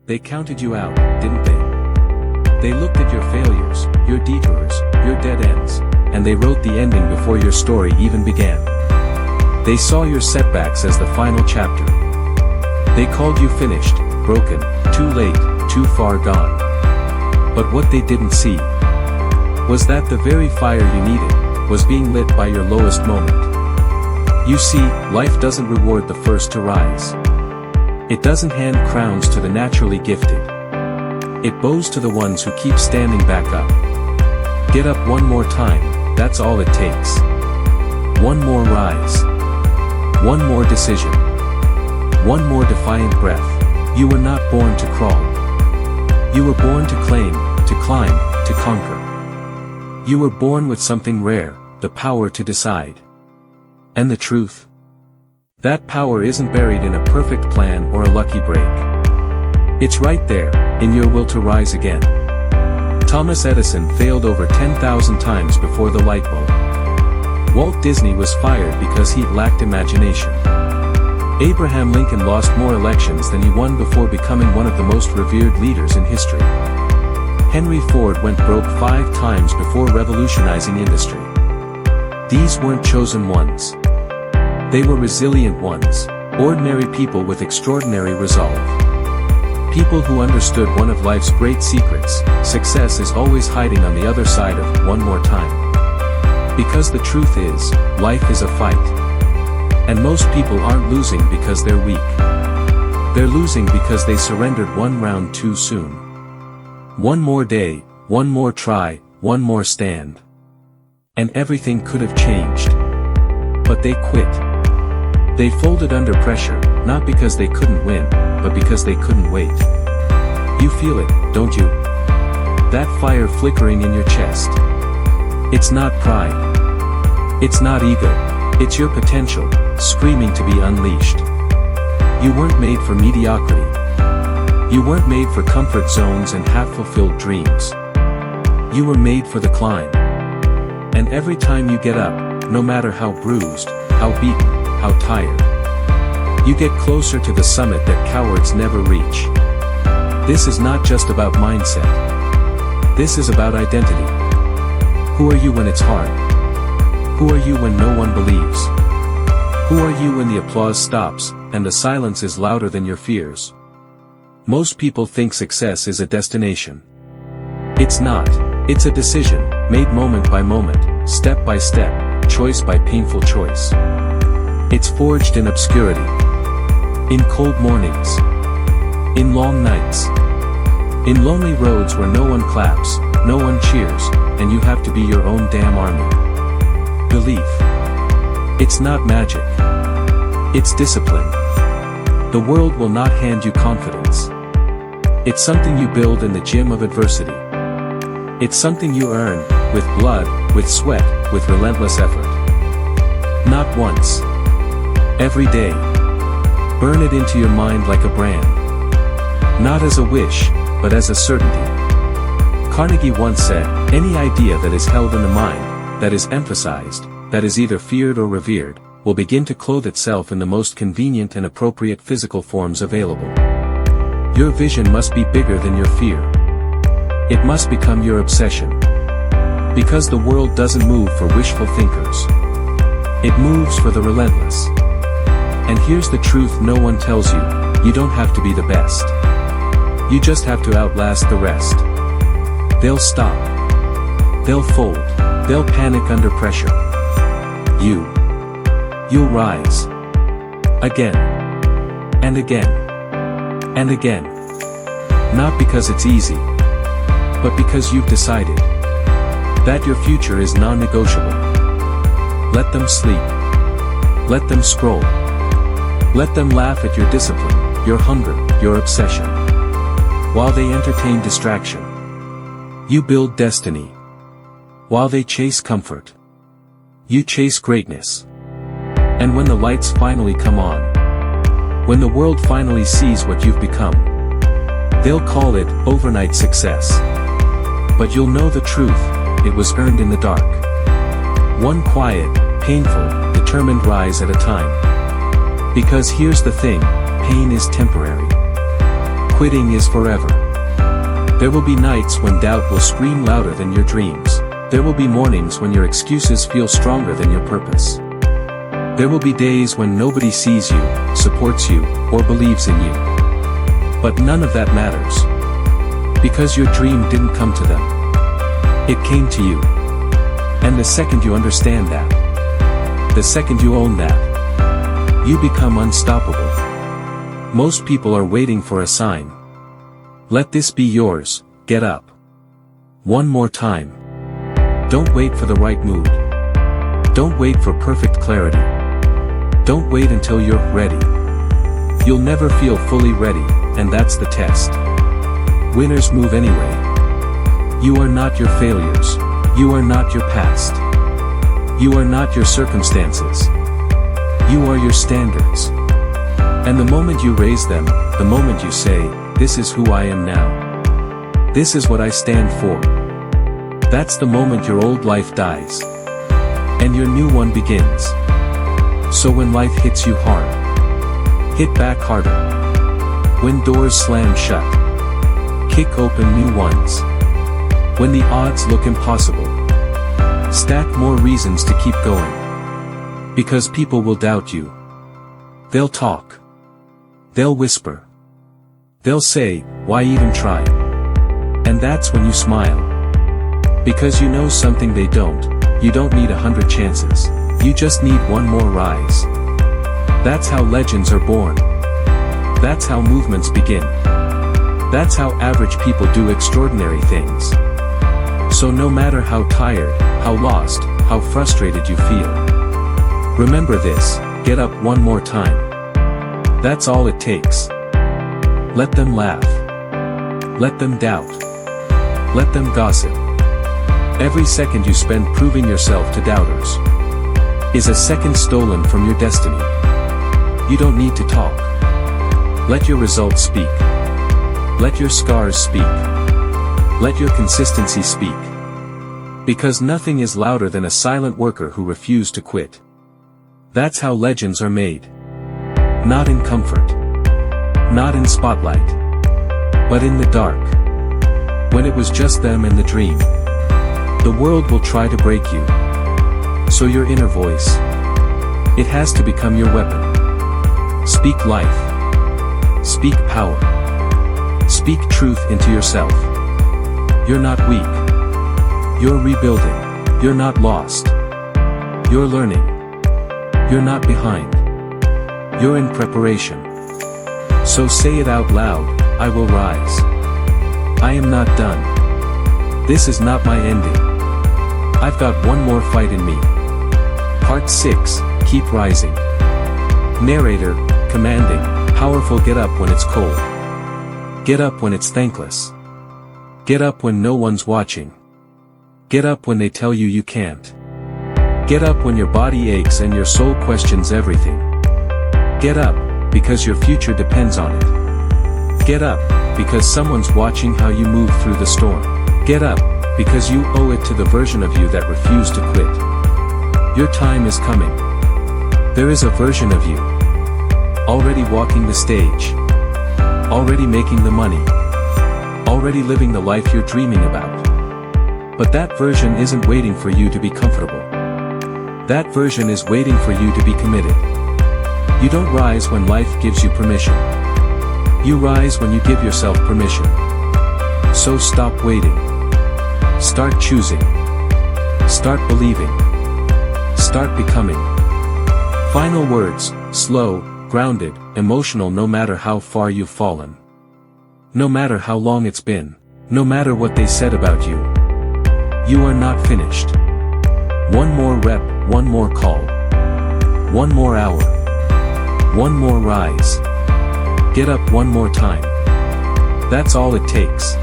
They counted you out, didn't they? They looked at your failures, your detours, your dead ends, and they wrote the ending before your story even began. They saw your setbacks as the final chapter. They called you finished, broken, too late, too far gone. But what they didn't see was that the very fire you needed was being lit by your lowest moment. You see, life doesn't reward the first to rise. It doesn't hand crowns to the naturally gifted. It bows to the ones who keep standing back up. Get up one more time, that's all it takes. One more rise. One more decision. One more defiant breath. You were not born to crawl. You were born to claim, to climb, to conquer. You were born with something rare, the power to decide. And the truth? That power isn't buried in a perfect plan or a lucky break. It's right there, in your will to rise again. Thomas Edison failed over 10,000 times before the light bulb. Walt Disney was fired because he lacked imagination. Abraham Lincoln lost more elections than he won before becoming one of the most revered leaders in history. Henry Ford went broke 5 times before revolutionizing industry. These weren't chosen ones. They were resilient ones, ordinary people with extraordinary resolve. People who understood one of life's great secrets: success is always hiding on the other side of one more time. Because the truth is, life is a fight. And most people aren't losing because they're weak. They're losing because they surrendered one round too soon. One more day, one more try, one more stand. And everything could have changed. But they quit. They folded under pressure, not because they couldn't win, but because they couldn't wait. You feel it, don't you? That fire flickering in your chest. It's not pride. It's not ego. It's your potential, screaming to be unleashed. You weren't made for mediocrity. You weren't made for comfort zones and half-fulfilled dreams. You were made for the climb. And every time you get up, no matter how bruised, how beaten, how tired, you get closer to the summit that cowards never reach. This is not just about mindset. This is about identity. Who are you when it's hard? Who are you when no one believes? Who are you when the applause stops, and the silence is louder than your fears? Most people think success is a destination. It's not. It's a decision, made moment by moment, step by step, choice by painful choice. It's forged in obscurity. In cold mornings. In long nights. In lonely roads where no one claps, no one cheers, and you have to be your own damn army. Belief. It's not magic. It's discipline. The world will not hand you confidence. It's something you build in the gym of adversity. It's something you earn, with blood, with sweat, with relentless effort. Not once. Every day. Burn it into your mind like a brand. Not as a wish, but as a certainty. Carnegie once said, any idea that is held in the mind, that is emphasized, that is either feared or revered, will begin to clothe itself in the most convenient and appropriate physical forms available. Your vision must be bigger than your fear. It must become your obsession. Because the world doesn't move for wishful thinkers. It moves for the relentless. And here's the truth no one tells you: you don't have to be the best. You just have to outlast the rest. They'll stop. They'll fold. They'll panic under pressure. You'll rise. Again. And again. And again. Not because it's easy, but because you've decided that your future is non-negotiable. Let them sleep. Let them scroll. Let them laugh at your discipline, your hunger, your obsession. While they entertain distraction, you build destiny. While they chase comfort, you chase greatness. And when the lights finally come on, when the world finally sees what you've become, they'll call it overnight success. But you'll know the truth, it was earned in the dark. One quiet, painful, determined rise at a time. Because here's the thing, pain is temporary. Quitting is forever. There will be nights when doubt will scream louder than your dreams. There will be mornings when your excuses feel stronger than your purpose. There will be days when nobody sees you, supports you, or believes in you. But none of that matters. Because your dream didn't come to them. It came to you. And the second you understand that, the second you own that, you become unstoppable. Most people are waiting for a sign. Let this be yours. Get up. One more time. Don't wait for the right mood. Don't wait for perfect clarity. Don't wait until you're ready. You'll never feel fully ready, and that's the test. Winners move anyway. You are not your failures. You are not your past. You are not your circumstances. You are your standards. And the moment you raise them, the moment you say, "This is who I am now. This is what I stand for," that's the moment your old life dies. And your new one begins. So when life hits you hard, hit back harder. When doors slam shut, kick open new ones. When the odds look impossible, stack more reasons to keep going. Because people will doubt you. They'll talk. They'll whisper. They'll say, "Why even try?" And that's when you smile. Because you know something they don't. You don't need 100 chances. You just need one more rise. That's how legends are born. That's how movements begin. That's how average people do extraordinary things. So no matter how tired, how lost, how frustrated you feel, remember this: get up one more time. That's all it takes. Let them laugh. Let them doubt. Let them gossip. Every second you spend proving yourself to doubters is a second stolen from your destiny. You don't need to talk. Let your results speak. Let your scars speak. Let your consistency speak. Because nothing is louder than a silent worker who refused to quit. That's how legends are made. Not in comfort. Not in spotlight. But in the dark. When it was just them and the dream. The world will try to break you. So your inner voice, it has to become your weapon. Speak life. Speak power. Speak truth into yourself. You're not weak. You're rebuilding. You're not lost. You're learning. You're not behind. You're in preparation. So say it out loud: I will rise. I am not done. This is not my ending. I've got one more fight in me. Part 6, Keep Rising. Narrator, commanding, powerful. Get up when it's cold. Get up when it's thankless. Get up when no one's watching. Get up when they tell you you can't. Get up when your body aches and your soul questions everything. Get up, because your future depends on it. Get up, because someone's watching how you move through the storm. Get up, because you owe it to the version of you that refused to quit. Your time is coming. There is a version of you, already walking the stage, already making the money, already living the life you're dreaming about. But that version isn't waiting for you to be comfortable. That version is waiting for you to be committed. You don't rise when life gives you permission. You rise when you give yourself permission. So stop waiting. Start choosing. Start believing. Start becoming. Final words: slow, grounded, emotional. No matter how far you've fallen. No matter how long it's been. No matter what they said about you. You are not finished. One more rep, one more call. One more hour. One more rise. Get up one more time. That's all it takes.